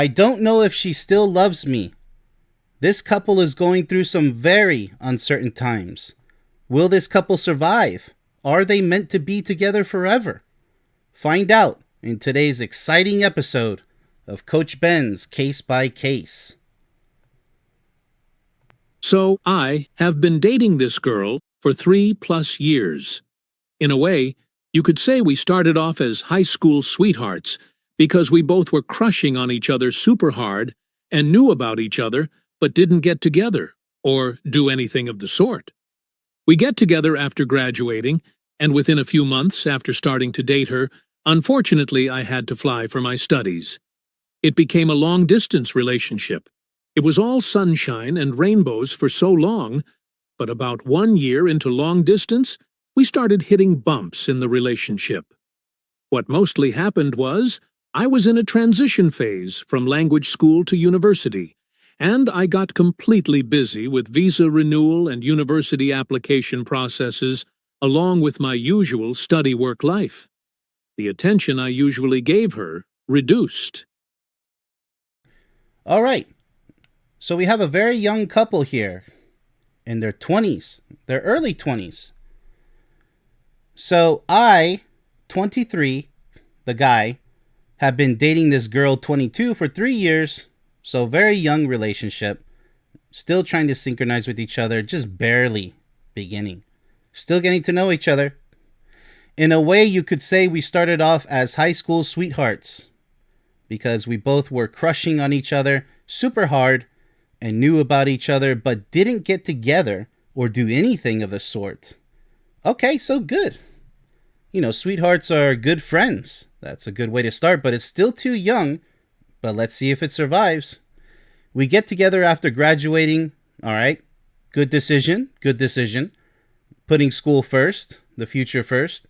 I don't know if she still loves me. This couple is going through some very uncertain times. Will this couple survive? Are they meant to be together forever? Find out in today's exciting episode of Coach Ben's Case by Case. So I have been dating this girl for 3+ years. In a way, you could say we started off as high school sweethearts because we both were crushing on each other super hard and knew about each other but didn't get together or do anything of the sort. We get together after graduating, and within a few months after starting to date her, unfortunately I had to fly for my studies. It became a long-distance relationship. It was all sunshine and rainbows for so long, but about 1 year into long distance, we started hitting bumps in the relationship. What mostly happened was, I was in a transition phase from language school to university, and I got completely busy with visa renewal and university application processes, along with my usual study-work life. The attention I usually gave her reduced. All right, so we have a very young couple here in their 20s, their early 20s. So I, 23, the guy, have been dating this girl, 22, for 3 years. So very young relationship. Still trying to synchronize with each other, just barely beginning. Still getting to know each other. In a way, you could say we started off as high school sweethearts because we both were crushing on each other super hard and knew about each other but didn't get together or do anything of the sort. Okay, so good. You know, sweethearts are good friends. That's a good way to start, but it's still too young. But let's see if it survives. We get together after graduating. All right. Good decision. Good decision. Putting school first, the future first.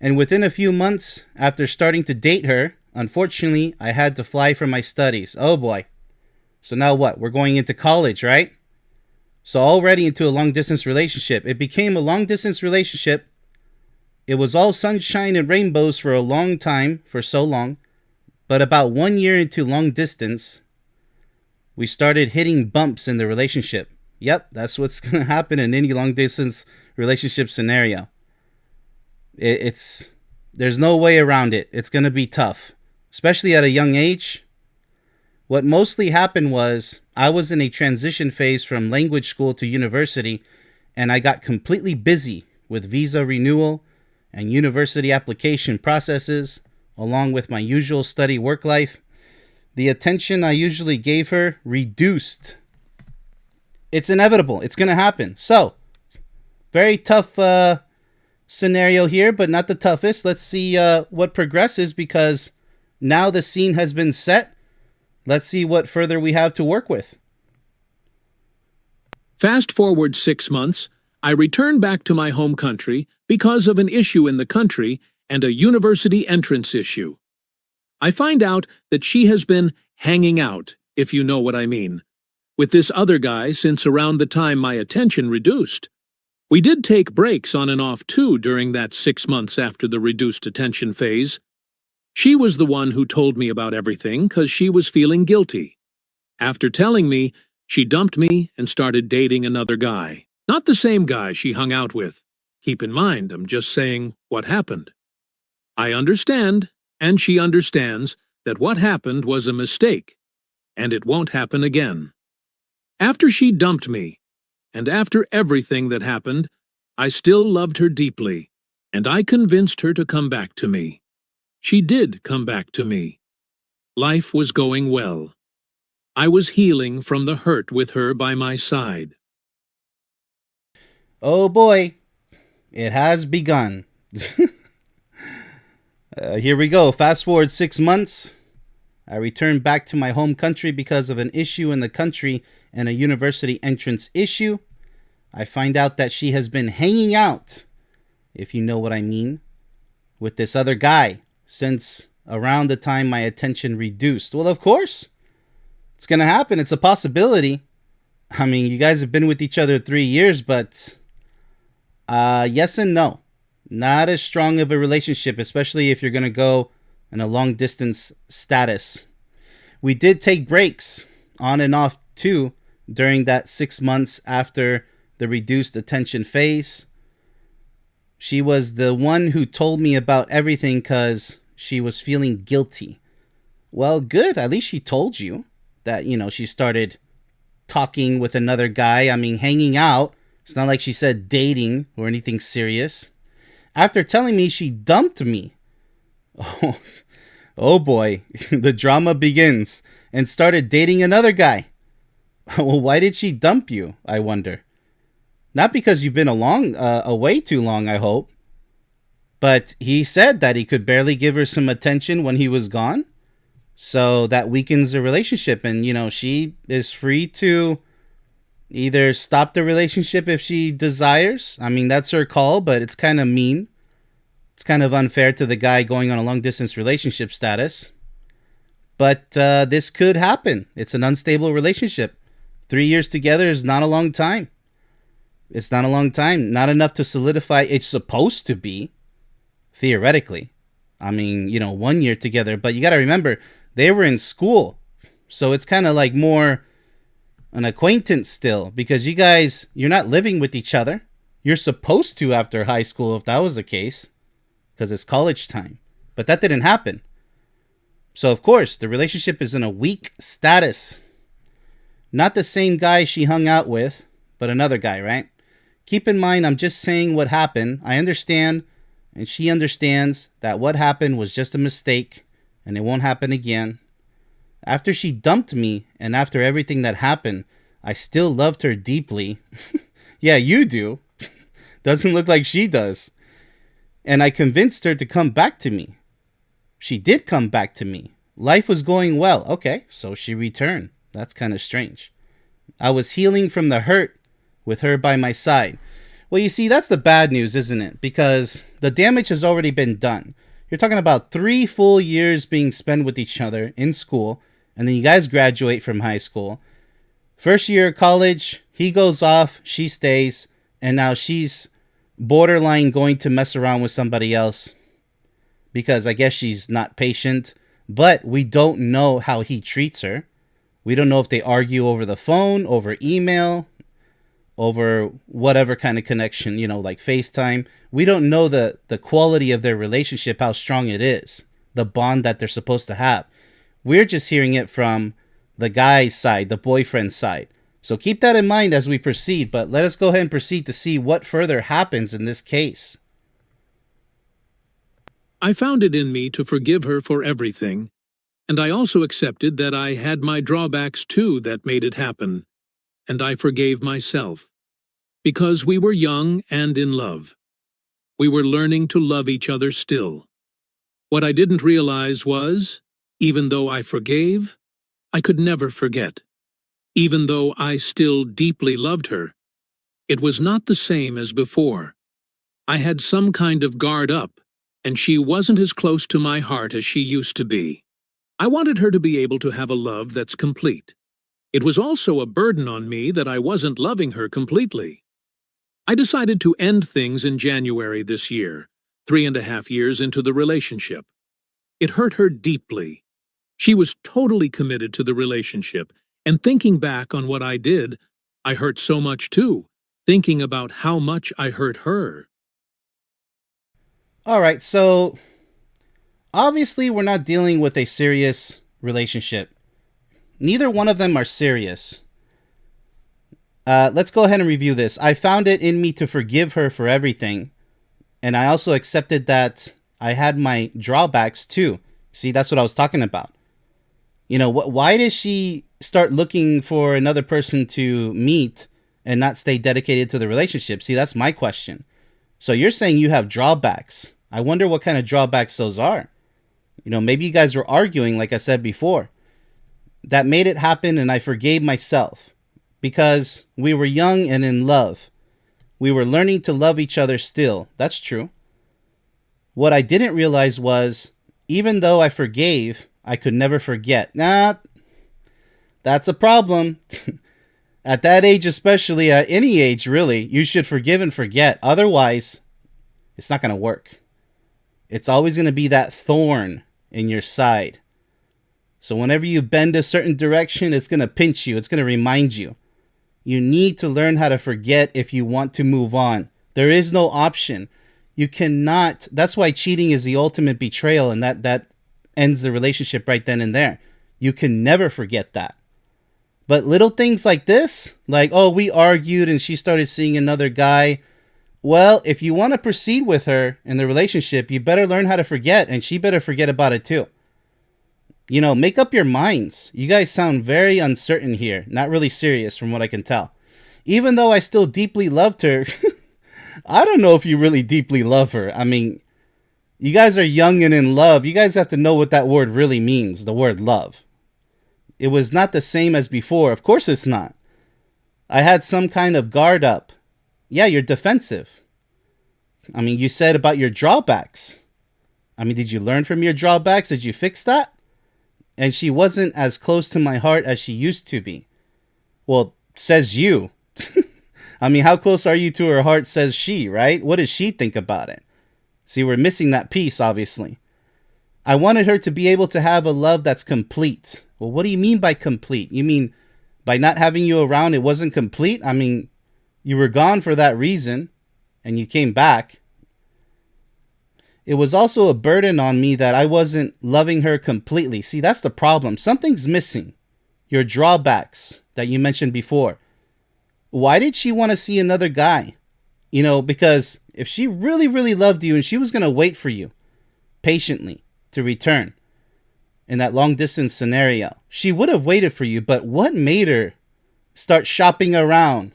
And within a few months after starting to date her, unfortunately, I had to fly for my studies. Oh boy. So now what? We're going into college, right? So already into a long distance relationship. It became a long distance relationship. It was all sunshine and rainbows for a long time, for so long. But about 1 year into long distance, we started hitting bumps in the relationship. Yep, that's what's going to happen in any long distance relationship scenario. There's no way around it. It's going to be tough, especially at a young age. What mostly happened was I was in a transition phase from language school to university, and I got completely busy with visa renewal and university application processes, along with my usual study work life. The attention I usually gave her reduced. It's inevitable. It's going to happen. So, very tough scenario here, but not the toughest. Let's see what progresses, because now the scene has been set. Let's see what further we have to work with. Fast forward 6 months, I return back to my home country because of an issue in the country and a university entrance issue. I find out that she has been hanging out, if you know what I mean, with this other guy since around the time my attention reduced. We did take breaks on and off too during that 6 months after the reduced attention phase. She was the one who told me about everything because she was feeling guilty. After telling me, she dumped me and started dating another guy. Not the same guy she hung out with. Keep in mind, I'm just saying what happened. I understand, and she understands, that what happened was a mistake, and it won't happen again. After she dumped me, and after everything that happened, I still loved her deeply, and I convinced her to come back to me. She did come back to me. Life was going well. I was healing from the hurt with her by my side. Oh boy, it has begun. Here we go. Fast forward 6 months. I returned back to my home country because of an issue in the country and a university entrance issue. I find out that she has been hanging out, if you know what I mean, with this other guy since around the time my attention reduced. Well, of course, it's going to happen. It's a possibility. I mean, you guys have been with each other 3 years, but yes and no. Not as strong of a relationship, especially if you're going to go in a long distance status. We did take breaks on and off too during that 6 months after the reduced attention phase. She was the one who told me about everything because she was feeling guilty. Well, good. At least she told you that, she started talking with another guy. I mean, hanging out. It's not like she said dating or anything serious. After telling me she dumped me. Oh, oh boy, the drama begins and started dating another guy. Well, why did she dump you, I wonder? Not because you've been away too long, I hope. But he said that he could barely give her some attention when he was gone. So that weakens the relationship. And, she is free to either stop the relationship if she desires. I mean, that's her call, but it's kind of mean. It's kind of unfair to the guy going on a long distance relationship status. But this could happen. It's an unstable relationship. 3 years together is not a long time. It's not a long time. Not enough to solidify. It's supposed to be, theoretically. I mean, 1 year together. But you got to remember, they were in school. So it's kind of like more an acquaintance still. Because you're not living with each other. You're supposed to after high school if that was the case. Because it's college time. But that didn't happen. So, of course, the relationship is in a weak status. Not the same guy she hung out with, but another guy, right? Keep in mind, I'm just saying what happened. I understand, and she understands that what happened was just a mistake, and it won't happen again. After she dumped me, and after everything that happened, I still loved her deeply. Yeah, you do. Doesn't look like she does. And I convinced her to come back to me. She did come back to me. Life was going well. Okay, so she returned. That's kind of strange. I was healing from the hurt with her by my side. Well, you see, that's the bad news, isn't it? Because the damage has already been done. You're talking about 3 full years being spent with each other in school, and then you guys graduate from high school. First year of college, he goes off, she stays, and now she's borderline going to mess around with somebody else because I guess she's not patient. But we don't know how he treats her. We don't know if they argue over the phone, over email, over whatever kind of connection, like FaceTime. We don't know the quality of their relationship, how strong it is, the bond that they're supposed to have. We're just hearing it from the guy's side, the boyfriend's side. So keep that in mind as we proceed, but let us go ahead and proceed to see what further happens in this case. I found it in me to forgive her for everything, and I also accepted that I had my drawbacks too that made it happen, and I forgave myself. Because we were young and in love. We were learning to love each other still. What I didn't realize was, even though I forgave, I could never forget. Even though I still deeply loved her, it was not the same as before. I had some kind of guard up, and she wasn't as close to my heart as she used to be. I wanted her to be able to have a love that's complete. It was also a burden on me that I wasn't loving her completely. I decided to end things in January this year, 3.5 years into the relationship. It hurt her deeply. She was totally committed to the relationship, and thinking back on what I did, I hurt so much too, thinking about how much I hurt her. All right, so obviously we're not dealing with a serious relationship. Neither one of them are serious. Let's go ahead and review this. I found it in me to forgive her for everything, and I also accepted that I had my drawbacks too. See, that's what I was talking about. Why did she start looking for another person to meet and not stay dedicated to the relationship? See, that's my question. So you're saying you have drawbacks. I wonder what kind of drawbacks those are. Maybe you guys were arguing, like I said before. That made it happen, and I forgave myself because we were young and in love. We were learning to love each other still. That's true. What I didn't realize was, even though I forgave, I could never forget. Nah, that's a problem. At that age, especially at any age, really, you should forgive and forget. Otherwise, it's not going to work. It's always going to be that thorn in your side. So whenever you bend a certain direction, it's going to pinch you. It's going to remind you. You need to learn how to forget if you want to move on. There is no option. You cannot. That's why cheating is the ultimate betrayal, and that ends the relationship right then and there. You can never forget that. But little things like this, like, oh, we argued and she started seeing another guy. Well, if you want to proceed with her in the relationship, you better learn how to forget, and she better forget about it too. You know, make up your minds. You guys sound very uncertain here. Not really serious from what I can tell. Even though I still deeply loved her, I don't know if you really deeply love her. I mean, you guys are young and in love. You guys have to know what that word really means, the word love. It was not the same as before. Of course it's not. I had some kind of guard up. Yeah, you're defensive. I mean, you said about your drawbacks. I mean, did you learn from your drawbacks? Did you fix that? And she wasn't as close to my heart as she used to be. Well, says you. I mean, how close are you to her heart, says she, right? What does she think about it? See, we're missing that piece, obviously. I wanted her to be able to have a love that's complete. Well, what do you mean by complete? You mean by not having you around, it wasn't complete? I mean, you were gone for that reason, and you came back. It was also a burden on me that I wasn't loving her completely. See, that's the problem. Something's missing. Your drawbacks that you mentioned before. Why did she want to see another guy? You know, because if she really, really loved you and she was going to wait for you patiently to return in that long distance scenario, she would have waited for you. But what made her start shopping around,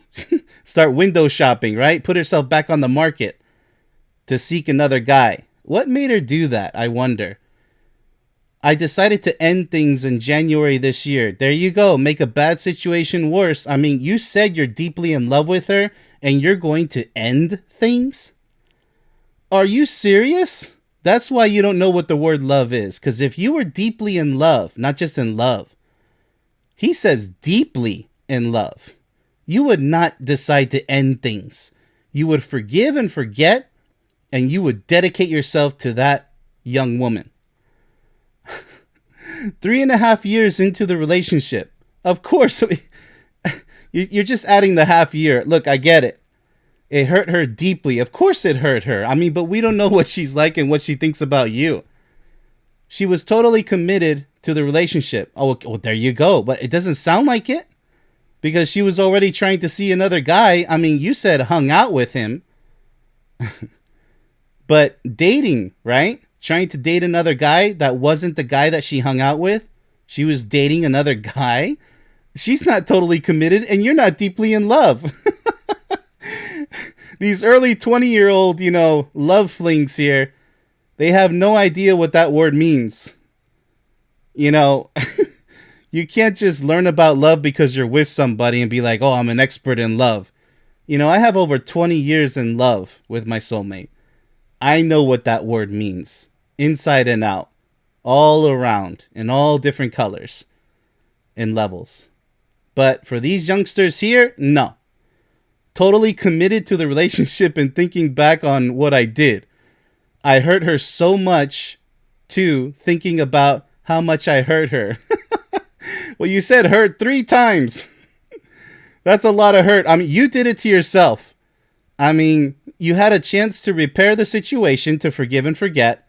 start window shopping, right? Put herself back on the market to seek another guy? What made her do that, I wonder? I decided to end things in January this year. There you go. Make a bad situation worse. I mean, you said you're deeply in love with her and you're going to end things? Are you serious? That's why you don't know what the word love is. Because if you were deeply in love, not just in love, he says deeply in love, you would not decide to end things. You would forgive and forget, and you would dedicate yourself to that young woman. 3.5 years into the relationship. Of course, you're just adding the half year. Look, I get it. It hurt her deeply. Of course it hurt her. I mean, but we don't know what she's like and what she thinks about you. She was totally committed to the relationship. Oh, well, there you go. But it doesn't sound like it because she was already trying to see another guy. I mean, you said hung out with him. But dating, right? Trying to date another guy that wasn't the guy that she hung out with. She was dating another guy. She's not totally committed and you're not deeply in love. These early 20-year-old, love flings here, they have no idea what that word means. You can't just learn about love because you're with somebody and be like, oh, I'm an expert in love. I have over 20 years in love with my soulmate. I know what that word means, inside and out, all around, in all different colors and levels. But for these youngsters here, no. Totally committed to the relationship and thinking back on what I did. I hurt her so much, too, thinking about how much I hurt her. Well, you said hurt 3 times. That's a lot of hurt. I mean, you did it to yourself. I mean, you had a chance to repair the situation, to forgive and forget,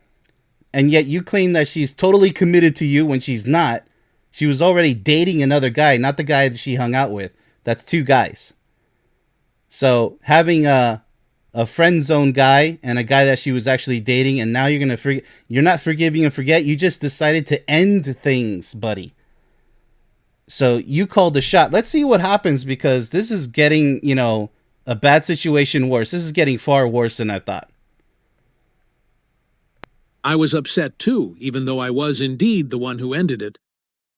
and yet you claim that she's totally committed to you when she's not. She was already dating another guy, not the guy that she hung out with. That's 2 guys. So having a friend zone guy and a guy that she was actually dating, and now you're not forgiving and forget. You just decided to end things, buddy. So you called the shot. Let's see what happens, because this is getting, a bad situation worse. This is getting far worse than I thought. I was upset too, even though I was indeed the one who ended it.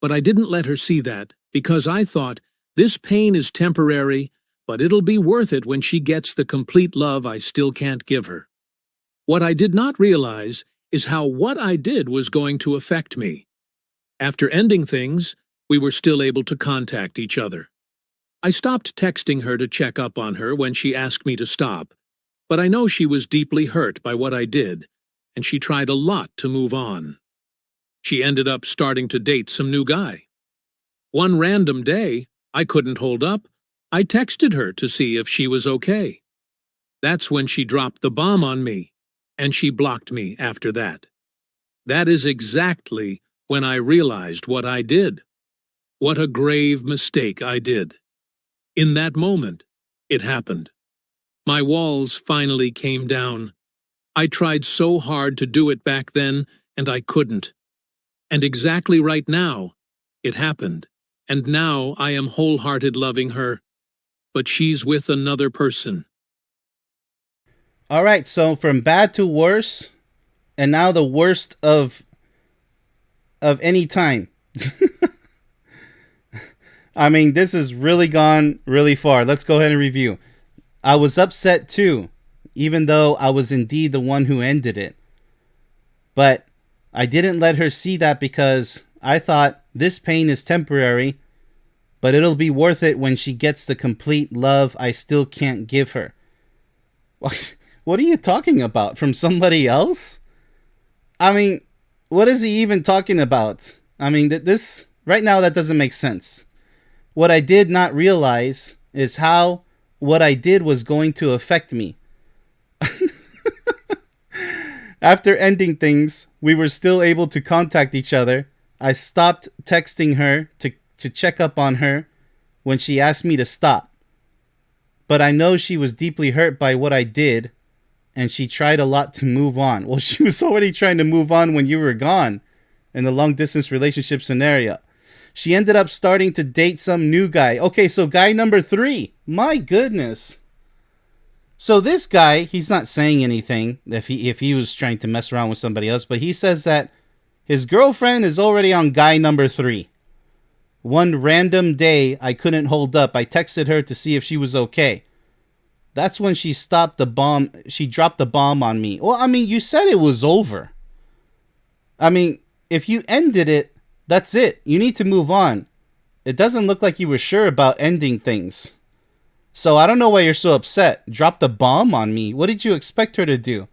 But I didn't let her see that, because I thought, this pain is temporary, but it'll be worth it when she gets the complete love I still can't give her. What I did not realize is how what I did was going to affect me. After ending things, we were still able to contact each other. I stopped texting her to check up on her when she asked me to stop, but I know she was deeply hurt by what I did, and she tried a lot to move on. She ended up starting to date some new guy. One random day, I couldn't hold up. I texted her to see if she was okay. That's when she dropped the bomb on me, and she blocked me after that. That is exactly when I realized what I did. What a grave mistake I did. In that moment, it happened. My walls finally came down. I tried so hard to do it back then, and I couldn't. And exactly right now, it happened. And now I am wholehearted loving her. But she's with another person. All right, so from bad to worse, and now the worst of any time. I mean, this has really gone really far. Let's go ahead and review. I was upset too, even though I was indeed the one who ended it. But I didn't let her see that because I thought this pain is temporary, but it'll be worth it when she gets the complete love I still can't give her. What are you talking about? From somebody else? I mean, what is he even talking about? I mean, this right now, that doesn't make sense. What I did not realize is how what I did was going to affect me. After ending things, we were still able to contact each other. I stopped texting her to check up on her when she asked me to stop. But I know she was deeply hurt by what I did, and she tried a lot to move on. Well, she was already trying to move on when you were gone in the long-distance relationship scenario. She ended up starting to date some new guy. Okay, so guy number 3. My goodness. So this guy, he's not saying anything if he was trying to mess around with somebody else, but he says that his girlfriend is already on guy number 3. One random day, I couldn't hold up. I texted her to see if she was okay. That's when she stopped the bomb. She dropped the bomb on me. Well, I mean, you said it was over. I mean, if you ended it, that's it. You need to move on. It doesn't look like you were sure about ending things. So I don't know why you're so upset. Drop the bomb on me. What did you expect her to do?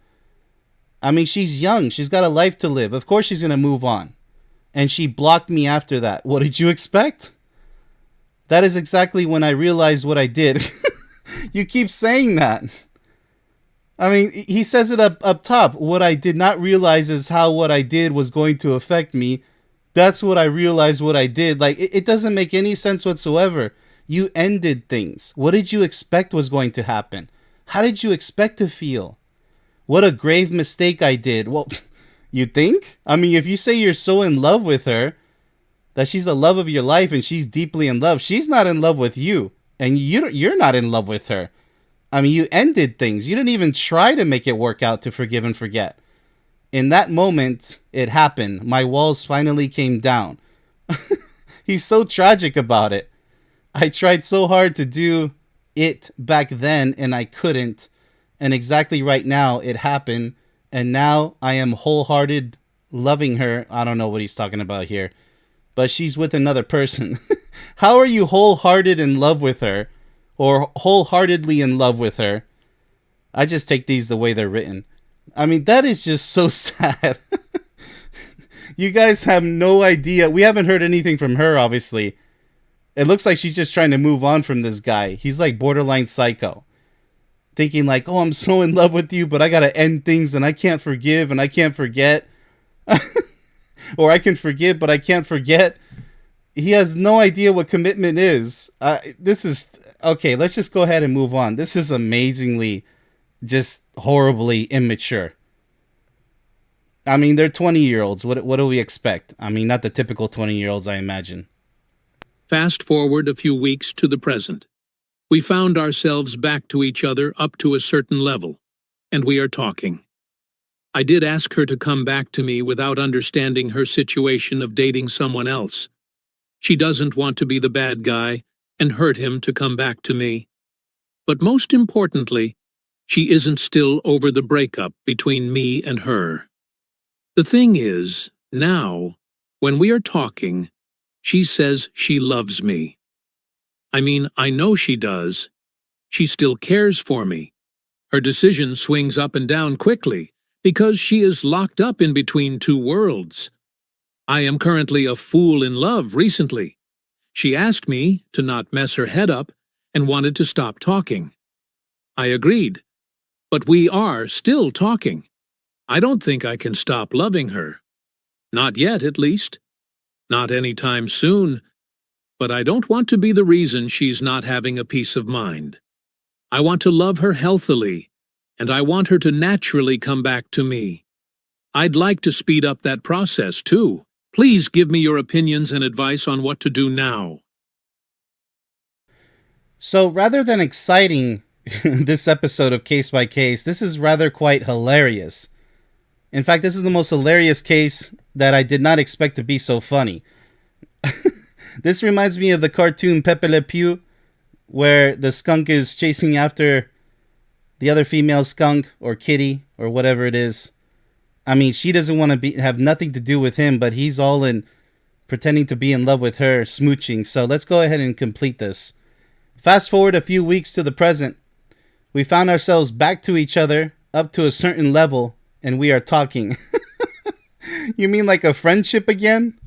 I mean, she's young. She's got a life to live. Of course she's going to move on. And she blocked me after that. What did you expect? That is exactly when I realized what I did. You keep saying that. I mean, he says it up top. What I did not realize is how what I did was going to affect me. That's what I realized what I did. Like, it doesn't make any sense whatsoever. You ended things. What did you expect was going to happen? How did you expect to feel? What a grave mistake I did. Well, you think? I mean, if you say you're so in love with her, that she's the love of your life and she's deeply in love, she's not in love with you. And you're not in love with her. I mean, you ended things. You didn't even try to make it work out to forgive and forget. In that moment, it happened. My walls finally came down. He's so tragic about it. I tried so hard to do it back then, and I couldn't. And exactly right now, it happened. And now I am wholehearted loving her. I don't know what he's talking about here. But she's with another person. How are you wholehearted in love with her? Or wholeheartedly in love with her? I just take these the way they're written. I mean, that is just so sad. You guys have no idea. We haven't heard anything from her, obviously. It looks like she's just trying to move on from this guy. He's like borderline psycho. Thinking like, oh, I'm so in love with you, but I gotta end things and I can't forgive and I can't forget. Or I can forgive, but I can't forget. He has no idea what commitment is. This is... Okay, let's just go ahead and move on. This is amazingly, just horribly immature. I mean, they're 20-year-olds. What do we expect? I mean, not the typical 20-year-olds, I imagine. Fast forward a few weeks to the present. We found ourselves back to each other up to a certain level, and we are talking. I did ask her to come back to me without understanding her situation of dating someone else. She doesn't want to be the bad guy and hurt him to come back to me. But most importantly, she isn't still over the breakup between me and her. The thing is, now, when we are talking, she says she loves me. I mean, I know she does. She still cares for me. Her decision swings up and down quickly because she is locked up in between two worlds. I am currently a fool in love recently. She asked me to not mess her head up and wanted to stop talking. I agreed, but we are still talking. I don't think I can stop loving her. Not yet, at least. Not any time soon. But I don't want to be the reason she's not having a peace of mind. I want to love her healthily, and I want her to naturally come back to me. I'd like to speed up that process, too. Please give me your opinions and advice on what to do now. So rather than exciting this episode of Case by Case, this is rather quite hilarious. In fact, this is the most hilarious case that I did not expect to be so funny. This reminds me of the cartoon Pepe Le Pew, where the skunk is chasing after the other female skunk or kitty or whatever it is. I mean, she doesn't want to have nothing to do with him, but he's all in pretending to be in love with her, smooching. So let's go ahead and complete this. Fast forward a few weeks to the present. We found ourselves back to each other up to a certain level, and we are talking. You mean like a friendship again?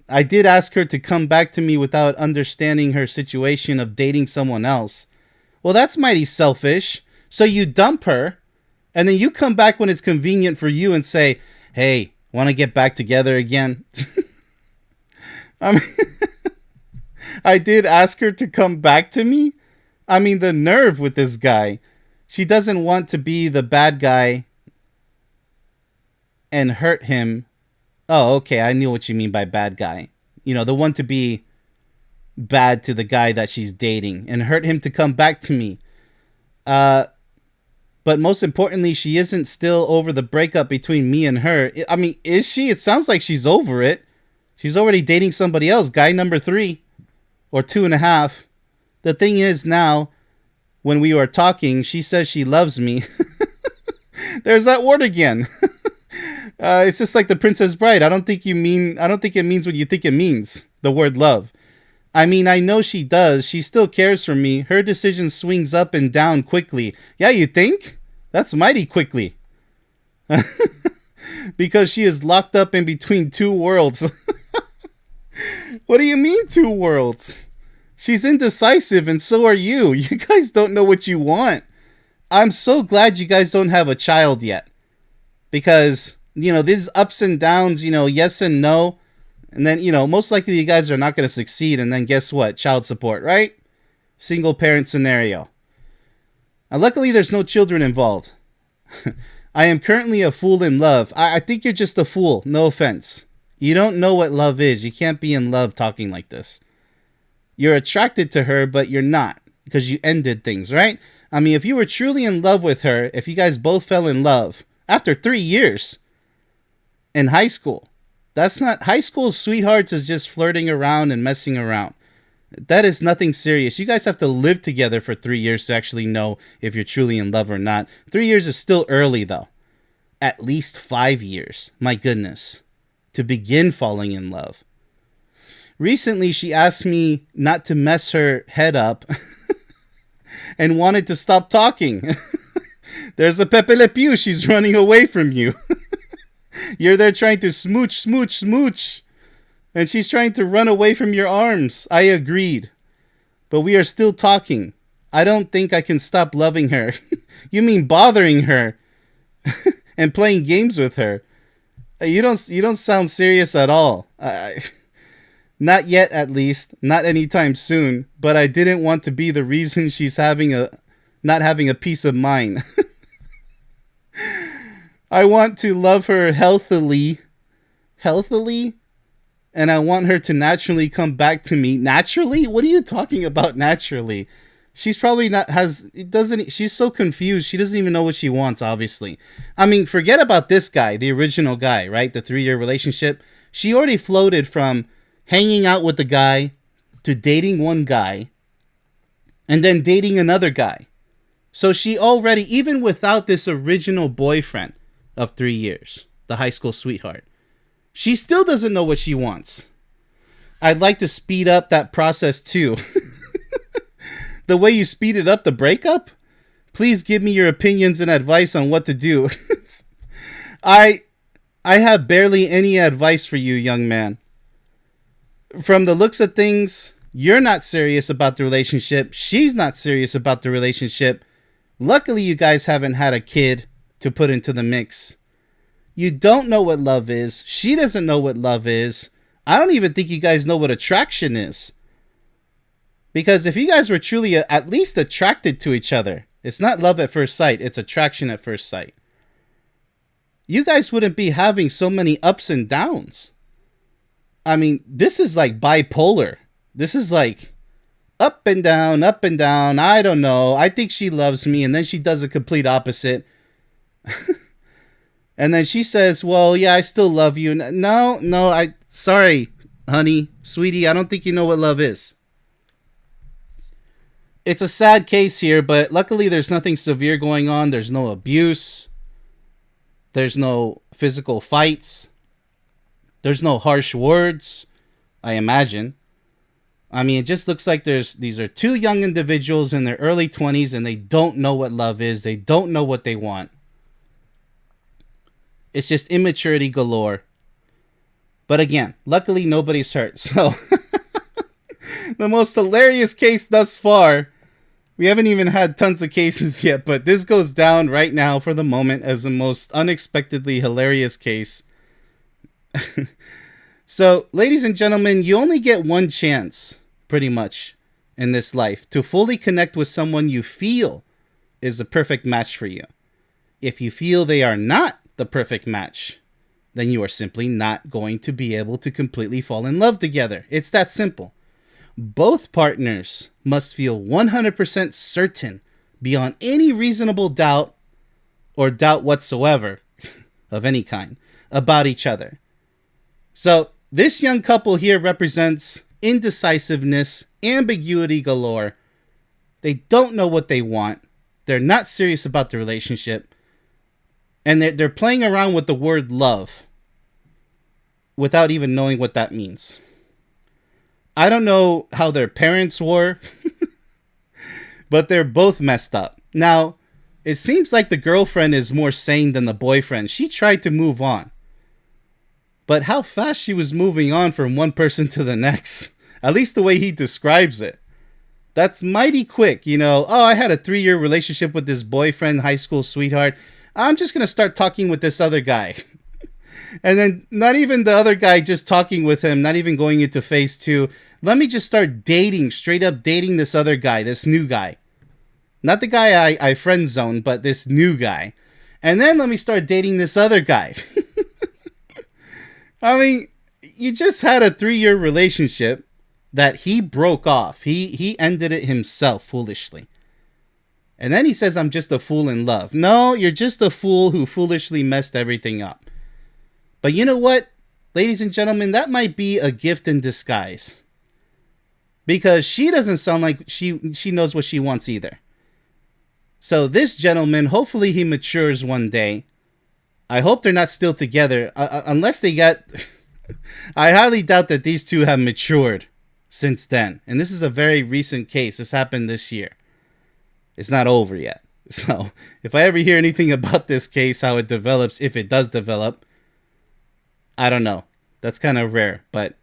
I did ask her to come back to me without understanding her situation of dating someone else. Well, that's mighty selfish. So you dump her, and then you come back when it's convenient for you and say, hey, want to get back together again? I mean, I did ask her to come back to me. I mean, the nerve with this guy. She doesn't want to be the bad guy and hurt him. Oh, okay, I knew what you mean by bad guy. You know, the one to be bad to the guy that she's dating and hurt him to come back to me. But most importantly, she isn't still over the breakup between me and her. I mean, is she? It sounds like she's over it. She's already dating somebody else, guy number 3 or 2.5. The thing is now, when we were talking, she says she loves me. There's that word again. It's just like the Princess Bride. I don't think it means what you think it means. The word love. I mean, I know she does. She still cares for me. Her decision swings up and down quickly. Yeah, you think? That's mighty quickly. Because she is locked up in between two worlds. What do you mean, two worlds? She's indecisive, and so are you. You guys don't know what you want. I'm so glad you guys don't have a child yet. Because, you know, these ups and downs, you know, yes and no. And then, you know, most likely you guys are not going to succeed. And then guess what? Child support, right? Single parent scenario. And luckily, there's no children involved. I am currently a fool in love. I think you're just a fool. No offense. You don't know what love is. You can't be in love talking like this. You're attracted to her, but you're not. Because you ended things, right? I mean, if you were truly in love with her, if you guys both fell in love after 3 years in high school, that's not... High school sweethearts is just flirting around and messing around. That is nothing serious. You guys have to live together for 3 years to actually know if you're truly in love or not. 3 years is still early, though. At least 5 years. My goodness. To begin falling in love. Recently, she asked me not to mess her head up and wanted to stop talking. There's a Pepe Le Pew. She's running away from you. You're there trying to smooch, smooch, smooch. And she's trying to run away from your arms. I agreed. But we are still talking. I don't think I can stop loving her. You mean bothering her and playing games with her. You don't sound serious at all. Not yet, at least. Not anytime soon. But I didn't want to be the reason she's not having a peace of mind. I want to love her healthily. Healthily? And I want her to naturally come back to me. Naturally? What are you talking about naturally? She's probably she's so confused. She doesn't even know what she wants, obviously. I mean, forget about this guy, the original guy, right? The 3-year relationship. She already floated from hanging out with the guy to dating one guy and then dating another guy. So she already, even without this original boyfriend of 3 years, the high school sweetheart, she still doesn't know what she wants. I'd like to speed up that process too. The way you speeded up the breakup? Please give me your opinions and advice on what to do. I I have barely any advice for you, young man. From the looks of things, you're not serious about the relationship. She's not serious about the relationship. Luckily, you guys haven't had a kid to put into the mix. You don't know what love is. She doesn't know what love is. I don't even think you guys know what attraction is. Because if you guys were truly at least attracted to each other, it's not love at first sight, it's attraction at first sight. You guys wouldn't be having so many ups and downs. I mean, this is like bipolar. This is like up and down, up and down. I don't know. I think she loves me. And then she does a complete opposite. And then she says, well, yeah, I still love you. No, sorry, honey, sweetie, I don't think you know what love is. It's a sad case here, but luckily there's nothing severe going on. There's no abuse. There's no physical fights. There's no harsh words, I imagine. I mean, it just looks like these are two young individuals in their early 20s and they don't know what love is. They don't know what they want. It's just immaturity galore. But again, luckily nobody's hurt. So the most hilarious case thus far. We haven't even had tons of cases yet, but this goes down right now for the moment as the most unexpectedly hilarious case. So, ladies and gentlemen, you only get one chance, pretty much, in this life to fully connect with someone you feel is the perfect match for you. If you feel they are not the perfect match, then you are simply not going to be able to completely fall in love together. It's that simple. Both partners must feel 100% certain, beyond any reasonable doubt or doubt whatsoever of any kind, about each other. So this young couple here represents indecisiveness, ambiguity galore. They don't know what they want. They're not serious about the relationship. And they're playing around with the word love without even knowing what that means. I don't know how their parents were, but they're both messed up. Now, it seems like the girlfriend is more sane than the boyfriend. She tried to move on. But how fast she was moving on from one person to the next, at least the way he describes it. That's mighty quick, you know. Oh, I had a 3-year relationship with this boyfriend, high school sweetheart. I'm just going to start talking with this other guy. And then not even the other guy just talking with him, not even going into phase 2. Let me just start dating, straight up dating this other guy, this new guy. Not the guy I friend zoned, but this new guy. And then let me start dating this other guy. I mean, you just had a 3-year relationship that he broke off. He ended it himself foolishly. And then he says, I'm just a fool in love. No, you're just a fool who foolishly messed everything up. But you know what, ladies and gentlemen, that might be a gift in disguise. Because she doesn't sound like she knows what she wants either. So this gentleman, hopefully he matures one day. I hope they're not still together. Unless they got... I highly doubt that these two have matured since then. And this is a very recent case. This happened this year. It's not over yet. So if I ever hear anything about this case, how it develops, if it does develop, I don't know. That's kind of rare. But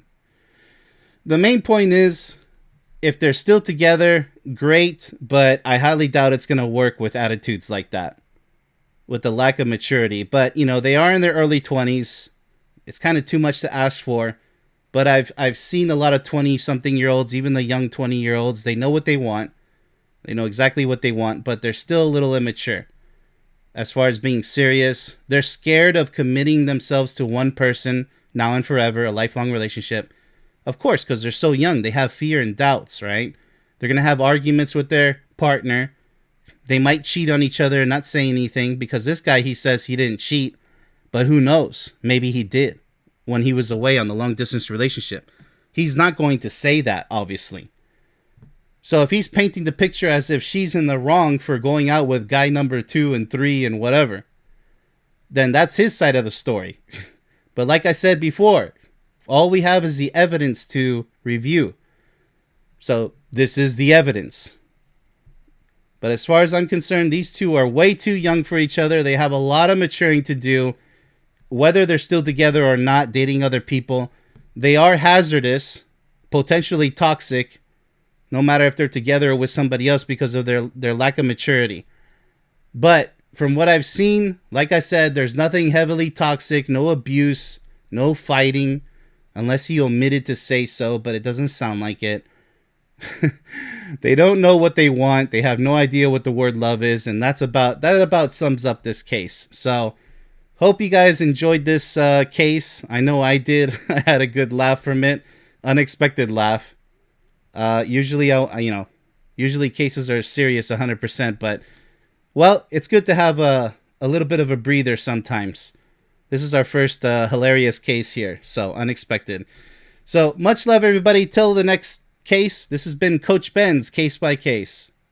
the main point is, if they're still together, great. But I highly doubt it's going to work with attitudes like that, with the lack of maturity. But, you know, they are in their early 20s. It's kind of too much to ask for. But I've seen a lot of 20-something-year-olds, even the young 20-year-olds. They know what they want. They know exactly what they want, but they're still a little immature. As far as being serious, they're scared of committing themselves to one person now and forever, a lifelong relationship. Of course, because they're so young, they have fear and doubts, right? They're going to have arguments with their partner. They might cheat on each other and not say anything, because this guy, he says he didn't cheat, but who knows? Maybe he did when he was away on the long distance relationship. He's not going to say that, obviously. So if he's painting the picture as if she's in the wrong for going out with guy number 2 and 3 and whatever, then that's his side of the story. But like I said before, all we have is the evidence to review. So this is the evidence. But as far as I'm concerned, these two are way too young for each other. They have a lot of maturing to do. whether they're still together or not, dating other people, they are hazardous, potentially toxic, no matter if they're together or with somebody else because of their lack of maturity. But from what I've seen, like I said, there's nothing heavily toxic, no abuse, no fighting, unless he omitted to say so, but it doesn't sound like it. They don't know what they want. They have no idea what the word love is, and that about sums up this case. So, hope you guys enjoyed this case. I know I did. I had a good laugh from it, unexpected laugh. Usually, usually cases are serious 100%, but well, it's good to have a little bit of a breather sometimes. This is our first hilarious case here, so unexpected. So much love, everybody. Till the next case. This has been Coach Ben's Case by Case.